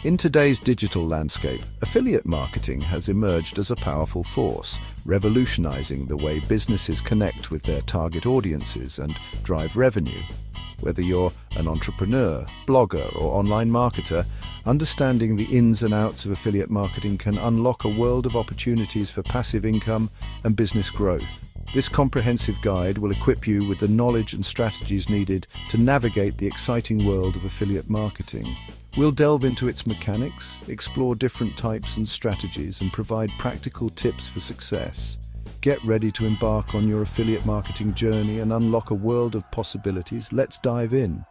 In today's digital landscape, affiliate marketing has emerged as a powerful force, revolutionizing the way businesses connect with their target audiences and drive revenue. Whether you're an entrepreneur, blogger, or online marketer, understanding the ins and outs of affiliate marketing can unlock a world of opportunities for passive income and business growth. This comprehensive guide will equip you with the knowledge and strategies needed to navigate the exciting world of affiliate marketing. We'll delve into its mechanics, explore different types and strategies, and provide practical tips for success. Get ready to embark on your affiliate marketing journey and unlock a world of possibilities. Let's dive in.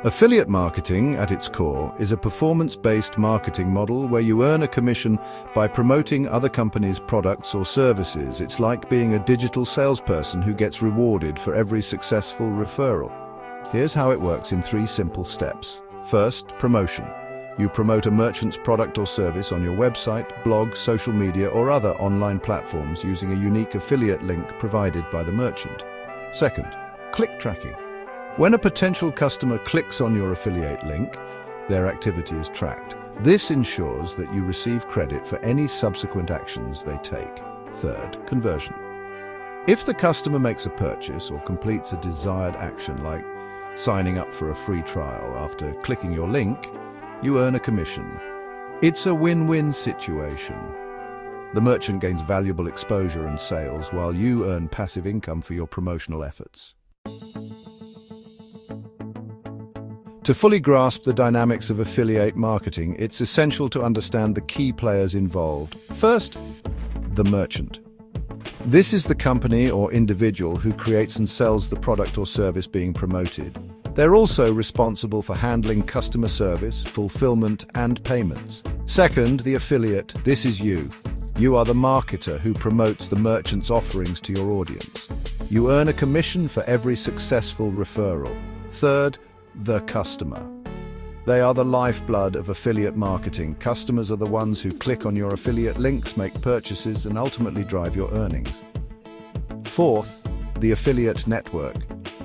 Affiliate marketing, at its core, is a performance-based marketing model where you earn a commission by promoting other companies' products or services. It's like being a digital salesperson who gets rewarded for every successful referral. Here's how it works in 3 simple steps. First, promotion. You promote a merchant's product or service on your website, blog, social media, or other online platforms using a unique affiliate link provided by the merchant. Second, click tracking. When a potential customer clicks on your affiliate link, their activity is tracked. This ensures that you receive credit for any subsequent actions they take. Third, conversion. If the customer makes a purchase or completes a desired action like signing up for a free trial after clicking your link, you earn a commission. It's a win-win situation. The merchant gains valuable exposure and sales, while you earn passive income for your promotional efforts. To fully grasp the dynamics of affiliate marketing, it's essential to understand the key players involved. First, the merchant. This is the company or individual who creates and sells the product or service being promoted. They're also responsible for handling customer service, fulfillment, and payments. Second, the affiliate. This is you. You are the marketer who promotes the merchant's offerings to your audience. You earn a commission for every successful referral. Third, the customer. They are the lifeblood of affiliate marketing. Customers are the ones who click on your affiliate links, make purchases, and ultimately drive your earnings. Fourth, the affiliate network.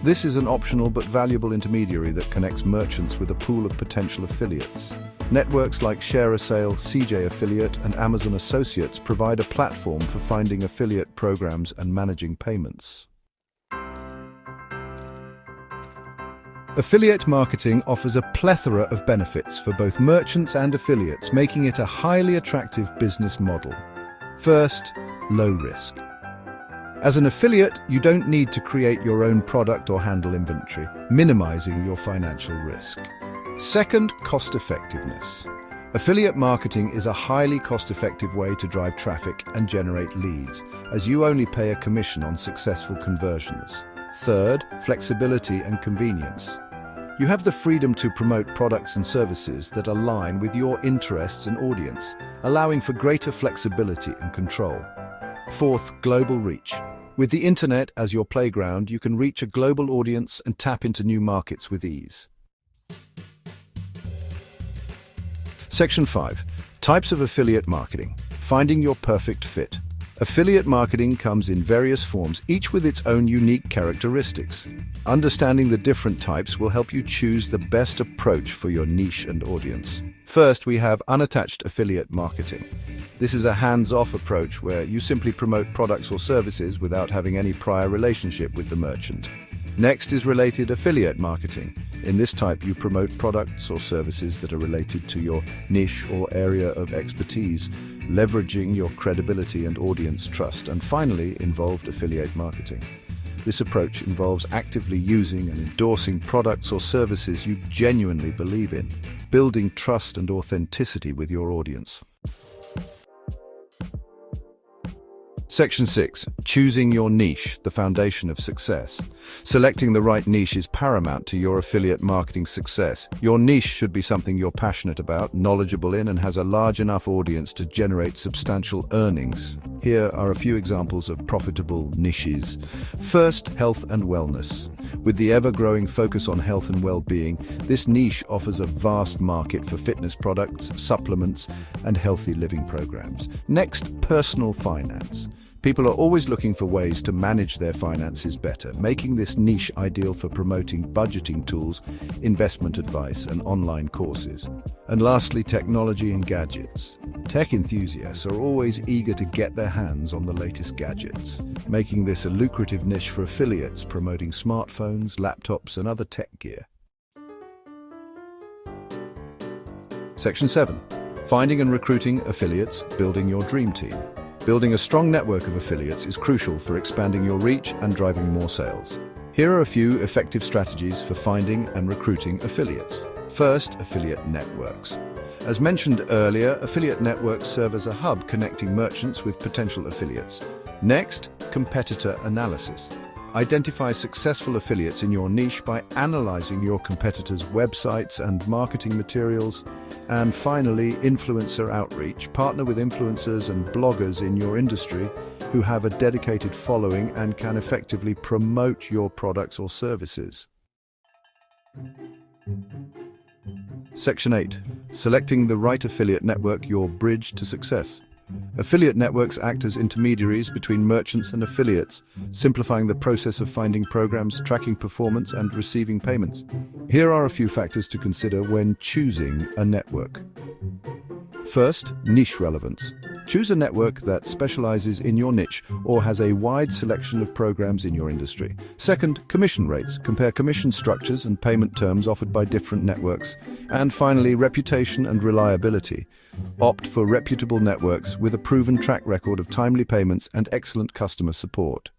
This is an optional but valuable intermediary that connects merchants with a pool of potential affiliates. Networks like ShareASale, CJ Affiliate, and Amazon Associates provide a platform for finding affiliate programs and managing payments. Affiliate marketing offers a plethora of benefits for both merchants and affiliates, making it a highly attractive business model. First, low risk. As an affiliate, you don't need to create your own product or handle inventory, minimizing your financial risk. Second, cost effectiveness. Affiliate marketing is a highly cost-effective way to drive traffic and generate leads, as you only pay a commission on successful conversions. Third, flexibility and convenience. You have the freedom to promote products and services that align with your interests and audience, allowing for greater flexibility and control. Fourth, global reach. With the internet as your playground, you can reach a global audience and tap into new markets with ease. Section 5. Types of affiliate marketing. Finding your perfect fit. Affiliate marketing comes in various forms, each with its own unique characteristics. Understanding the different types will help you choose the best approach for your niche and audience. First, we have unattached affiliate marketing. This is a hands-off approach where you simply promote products or services without having any prior relationship with the merchant. Next is related affiliate marketing. In this type, you promote products or services that are related to your niche or area of expertise, leveraging your credibility and audience trust. And finally, involved affiliate marketing. This approach involves actively using and endorsing products or services you genuinely believe in, building trust and authenticity with your audience. Section 6. Choosing your niche, the foundation of success. Selecting the right niche is paramount to your affiliate marketing success. Your niche should be something you're passionate about, knowledgeable in, and has a large enough audience to generate substantial earnings. Here are a few examples of profitable niches. First, health and wellness. With the ever-growing focus on health and well-being, this niche offers a vast market for fitness products, supplements, and healthy living programs. Next, personal finance. People are always looking for ways to manage their finances better, making this niche ideal for promoting budgeting tools, investment advice, and online courses. And lastly, technology and gadgets. Tech enthusiasts are always eager to get their hands on the latest gadgets, making this a lucrative niche for affiliates promoting smartphones, laptops, and other tech gear. Section 7. Finding and recruiting affiliates, building your dream team. Building a strong network of affiliates is crucial for expanding your reach and driving more sales. Here are a few effective strategies for finding and recruiting affiliates. First, affiliate networks. As mentioned earlier, affiliate networks serve as a hub connecting merchants with potential affiliates. Next, competitor analysis. Identify successful affiliates in your niche by analyzing your competitors' websites and marketing materials. And finally, influencer outreach. Partner with influencers and bloggers in your industry who have a dedicated following and can effectively promote your products or services. Section 8. Selecting the right affiliate network, your bridge to success. Affiliate networks act as intermediaries between merchants and affiliates, simplifying the process of finding programs, tracking performance, and receiving payments. Here are a few factors to consider when choosing a network. First, niche relevance. Choose a network that specializes in your niche or has a wide selection of programs in your industry. Second, commission rates. Compare commission structures and payment terms offered by different networks. And finally, reputation and reliability. Opt for reputable networks with a proven track record of timely payments and excellent customer support.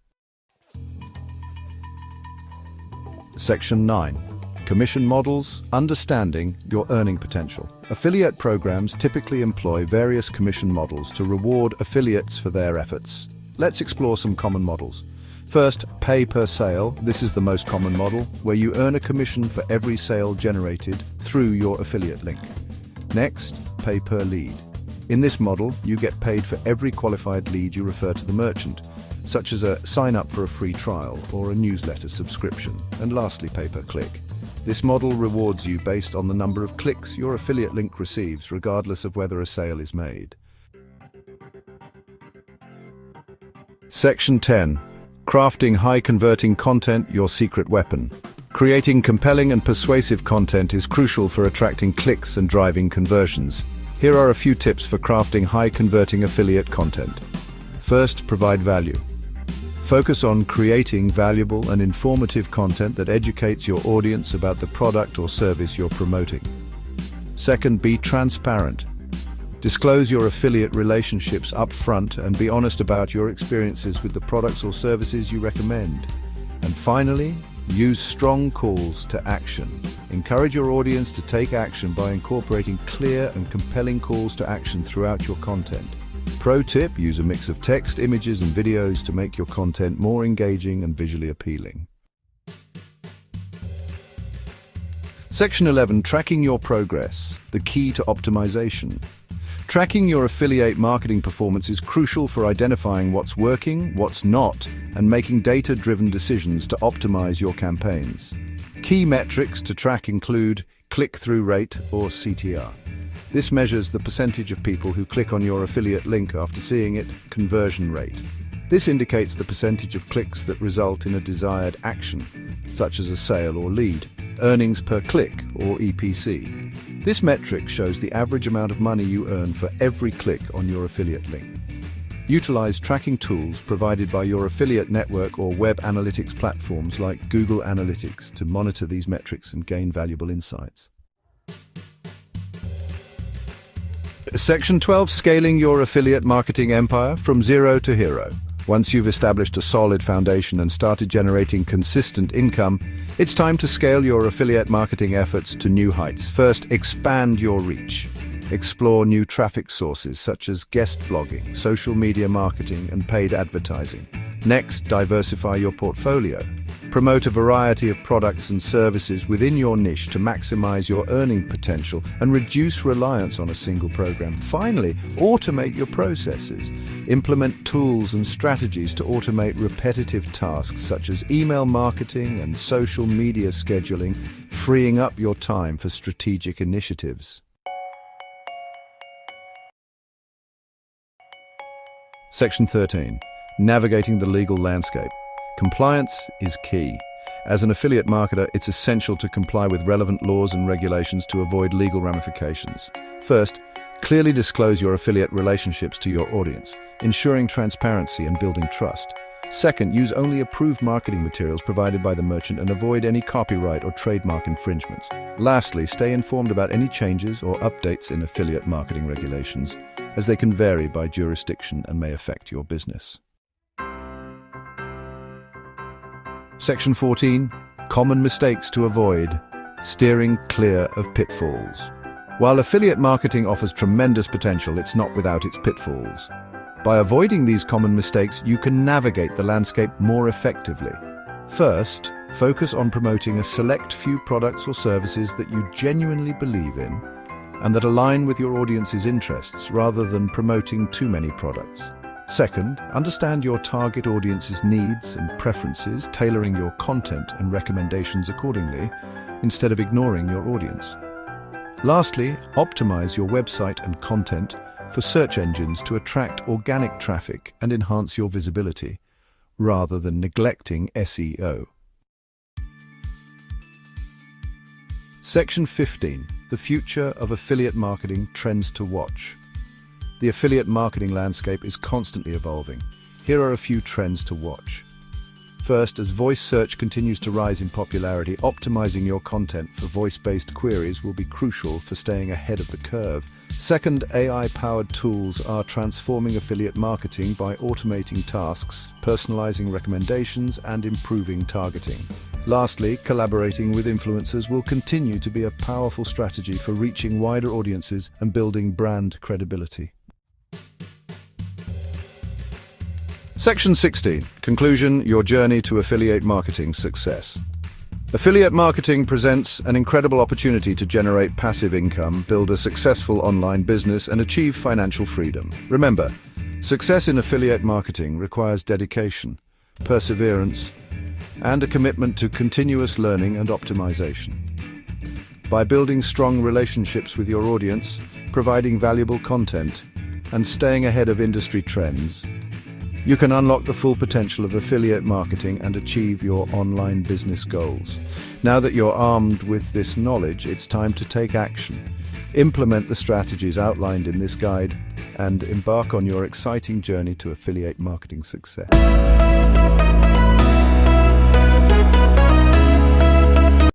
Section 9. Commission models, understanding your earning potential. Affiliate programs typically employ various commission models to reward affiliates for their efforts. Let's explore some common models. First, pay per sale. This is the most common model, where you earn a commission for every sale generated through your affiliate link. Next, pay per lead. In this model, you get paid for every qualified lead you refer to the merchant, such as a sign up for a free trial or a newsletter subscription. And lastly, pay per click. This model rewards you based on the number of clicks your affiliate link receives, regardless of whether a sale is made. Section 10. Crafting high-converting content, your secret weapon. Creating compelling and persuasive content is crucial for attracting clicks and driving conversions. Here are a few tips for crafting high-converting affiliate content. First, provide value. Focus on creating valuable and informative content that educates your audience about the product or service you're promoting. Second, be transparent. Disclose your affiliate relationships up front and be honest about your experiences with the products or services you recommend. And finally, use strong calls to action. Encourage your audience to take action by incorporating clear and compelling calls to action throughout your content. Pro tip, use a mix of text, images, and videos to make your content more engaging and visually appealing. Section 11. Tracking your progress, the key to optimization. Tracking your affiliate marketing performance is crucial for identifying what's working, what's not, and making data-driven decisions to optimize your campaigns. Key metrics to track include click-through rate, or CTR. This measures the percentage of people who click on your affiliate link after seeing it, conversion rate. This indicates the percentage of clicks that result in a desired action, such as a sale or lead. Earnings per click, or EPC. This metric shows the average amount of money you earn for every click on your affiliate link. Utilize tracking tools provided by your affiliate network or web analytics platforms like Google Analytics to monitor these metrics and gain valuable insights. Section 12. Scaling your affiliate marketing empire from zero to hero. Once you've established a solid foundation and started generating consistent income, it's time to scale your affiliate marketing efforts to new heights. First, expand your reach. Explore new traffic sources such as guest blogging, social media marketing, and paid advertising. Next, diversify your portfolio. Promote a variety of products and services within your niche to maximize your earning potential and reduce reliance on a single program. Finally, automate your processes. Implement tools and strategies to automate repetitive tasks such as email marketing and social media scheduling, freeing up your time for strategic initiatives. Section 13. navigating the legal landscape. Compliance is key. As an affiliate marketer, it's essential to comply with relevant laws and regulations to avoid legal ramifications. First, clearly disclose your affiliate relationships to your audience, ensuring transparency and building trust. Second, use only approved marketing materials provided by the merchant and avoid any copyright or trademark infringements. Lastly, stay informed about any changes or updates in affiliate marketing regulations, as they can vary by jurisdiction and may affect your business. Section 14. Common mistakes to avoid. Steering clear of pitfalls. While affiliate marketing offers tremendous potential, it's not without its pitfalls. By avoiding these common mistakes, you can navigate the landscape more effectively. First, focus on promoting a select few products or services that you genuinely believe in and that align with your audience's interests rather than promoting too many products. Second, understand your target audience's needs and preferences, tailoring your content and recommendations accordingly, instead of ignoring your audience. Lastly, optimize your website and content for search engines to attract organic traffic and enhance your visibility, rather than neglecting SEO. Section 15. The future of affiliate marketing trends to watch. The affiliate marketing landscape is constantly evolving. Here are a few trends to watch. First, as voice search continues to rise in popularity, optimizing your content for voice-based queries will be crucial for staying ahead of the curve. Second, AI-powered tools are transforming affiliate marketing by automating tasks, personalizing recommendations, and improving targeting. Lastly, collaborating with influencers will continue to be a powerful strategy for reaching wider audiences and building brand credibility. Section 16. Conclusion, your journey to affiliate marketing success. Affiliate marketing presents an incredible opportunity to generate passive income, build a successful online business, and achieve financial freedom. Remember, success in affiliate marketing requires dedication, perseverance, and a commitment to continuous learning and optimization. By building strong relationships with your audience, providing valuable content, and staying ahead of industry trends, you can unlock the full potential of affiliate marketing and achieve your online business goals. Now that you're armed with this knowledge, it's time to take action. Implement the strategies outlined in this guide and embark on your exciting journey to affiliate marketing success.